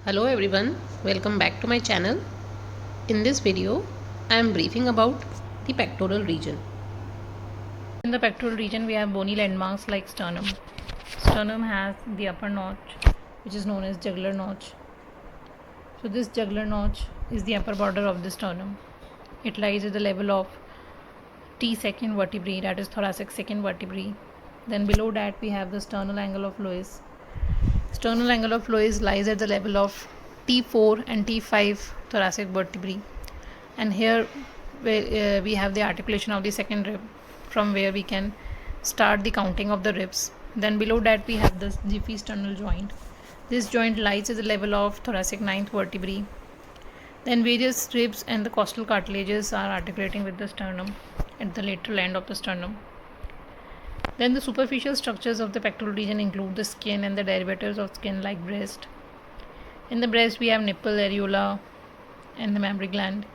Hello everyone, welcome back to my channel. In this video, I am briefing about the pectoral region. In the pectoral region, we have bony landmarks like sternum. Sternum has the upper notch, which is known as jugular notch. So this jugular notch is the upper border of the sternum. It lies at the level of T2nd vertebrae, that is thoracic second vertebrae. Then below that we have the sternal angle of Lewis. Sternal angle of Lewis lies at the level of T4 and T5 thoracic vertebrae. And here we have the articulation of the second rib, from where we can start the counting of the ribs. Then below that we have the sternal joint. This joint lies at the level of thoracic ninth vertebrae. Then various ribs and the costal cartilages are articulating with the sternum at the lateral end of the sternum. Then the superficial structures of the pectoral region include the skin and the derivatives of skin like breast. In the breast we have nipple, areola and the mammary gland.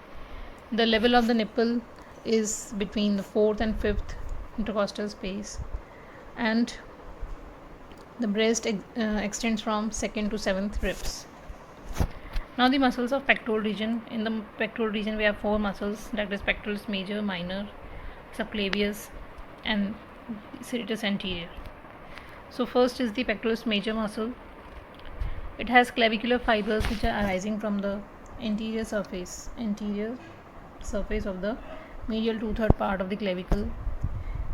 The level of the nipple is between the 4th and 5th intercostal space, and the breast extends from 2nd to 7th ribs. Now the muscles of pectoral region. In the pectoral region we have four muscles, that is pectoralis major, minor, subclavius and serratus anterior. So first is the pectoralis major muscle. It has clavicular fibers which are arising from the anterior surface of the medial 2/3 part of the clavicle.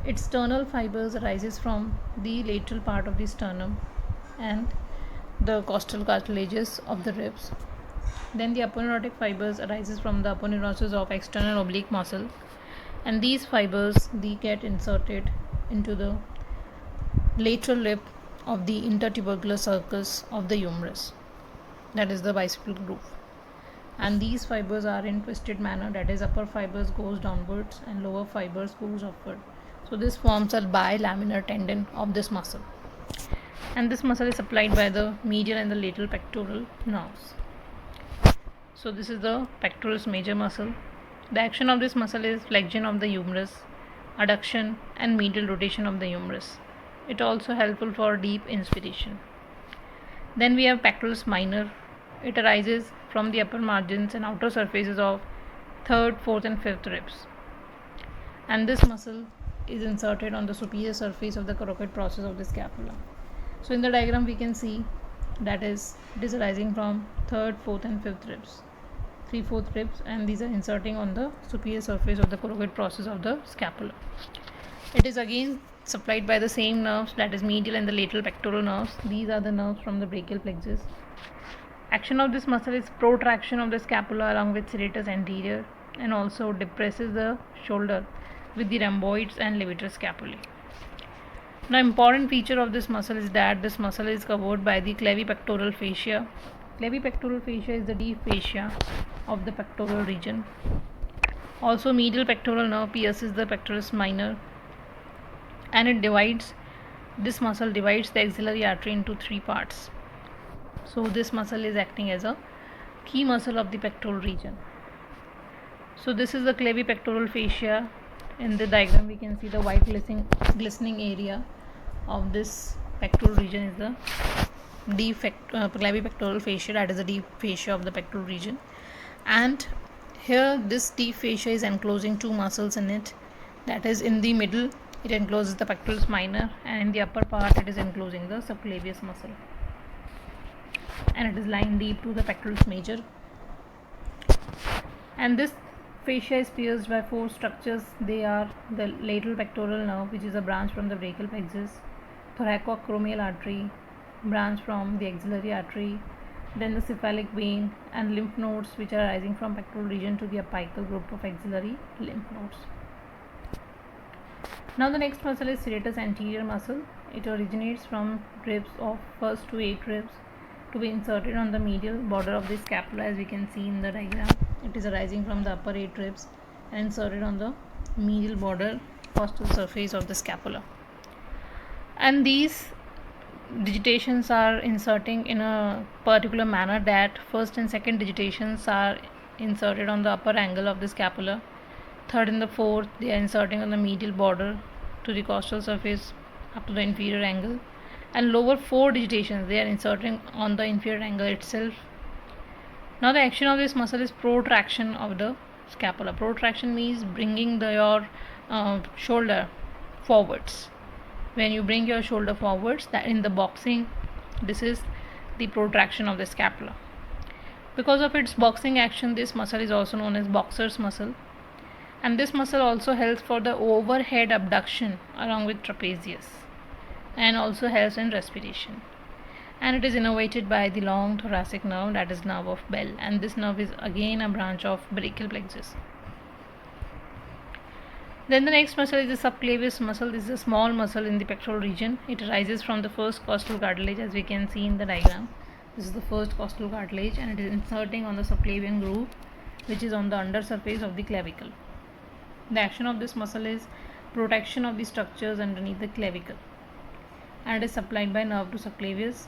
Its sternal fibers arises from the lateral part of the sternum and the costal cartilages of the ribs. Then the aponeurotic fibers arises from the aponeurosis of external oblique muscle, and these fibers they get inserted into the lateral lip of the intertubercular sulcus of the humerus, that is the bicipital groove. And these fibers are in twisted manner, that is upper fibers goes downwards and lower fibers goes upward. So this forms a bilaminar tendon of this muscle, and this muscle is supplied by the medial and the lateral pectoral nerves. So this is the pectoralis major muscle. The action of this muscle is flexion of the humerus, adduction and medial rotation of the humerus. It also helpful for deep inspiration. Then we have pectoralis minor. It arises from the upper margins and outer surfaces of 3rd, 4th and 5th ribs. And this muscle is inserted on the superior surface of the coracoid process of the scapula. So in the diagram we can see that it is arising from 3rd, 4th and 5th ribs. 3/4 ribs, and these are inserting on the superior surface of the coracoid process of the scapula. It is again supplied by the same nerves, that is medial and the lateral pectoral nerves. These are the nerves from the brachial plexus. Action of this muscle is protraction of the scapula along with serratus anterior, and also depresses the shoulder with the rhomboids and levator scapulae. Now important feature of this muscle is that this muscle is covered by the clavipectoral fascia. Clavipectoral fascia is the deep fascia of the pectoral region. Also medial pectoral nerve pierces the pectoralis minor, and this muscle divides the axillary artery into three parts. So this muscle is acting as a key muscle of the pectoral region. So this is the clavipectoral fascia. In the diagram we can see the white glistening area of this pectoral region is the deep clavipectoral fascia, that is the deep fascia of the pectoral region. And here this deep fascia is enclosing two muscles in it, that is in the middle it encloses the pectoralis minor, and in the upper part it is enclosing the subclavius muscle, and it is lying deep to the pectoralis major. And this fascia is pierced by four structures. They are the lateral pectoral nerve, which is a branch from the brachial plexus, thoracoacromial artery, branch from the axillary artery, then the cephalic vein and lymph nodes, which are arising from pectoral region to the apical group of axillary lymph nodes. Now the next muscle is serratus anterior muscle. It originates from ribs of 1st to 8 ribs to be inserted on the medial border of the scapula, as we can see in the diagram. It is arising from the upper 8 ribs and inserted on the medial border costal surface of the scapula. And these digitations are inserting in a particular manner, that first and second digitations are inserted on the upper angle of the scapula. Third and the fourth they are inserting on the medial border to the costal surface up to the inferior angle, and lower 4 digitations they are inserting on the inferior angle itself Now the action of this muscle is protraction of the scapula. Protraction means bringing your shoulder forwards. When you bring your shoulder forwards, that in the boxing, this is the protraction of the scapula. Because of its boxing action, this muscle is also known as boxer's muscle, and this muscle also helps for the overhead abduction along with trapezius, and also helps in respiration. And it is innervated by the long thoracic nerve, that is nerve of Bell, and this nerve is again a branch of brachial plexus. Then the next muscle is the subclavius muscle. This is a small muscle in the pectoral region. It arises from the first costal cartilage, as we can see in the diagram. This is the first costal cartilage, and it is inserting on the subclavian groove, which is on the under surface of the clavicle. The action of this muscle is protection of the structures underneath the clavicle, and it is supplied by nerve to subclavius,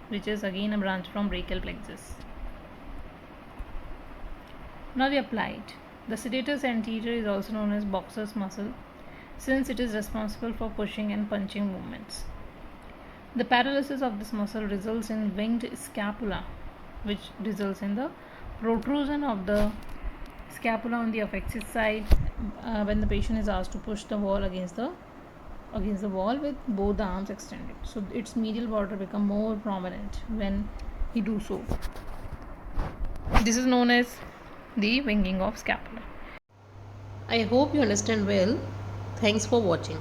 which is again a branch from brachial plexus. Now the applied. The sedatus anterior is also known as boxer's muscle, since it is responsible for pushing and punching movements. The paralysis of this muscle results in winged scapula, which results in the protrusion of the scapula on the affected side when the patient is asked to push the wall against the wall with both the arms extended. So its medial border become more prominent when he do so. This is known as the winging of scapula. I hope you understand well. Thanks for watching.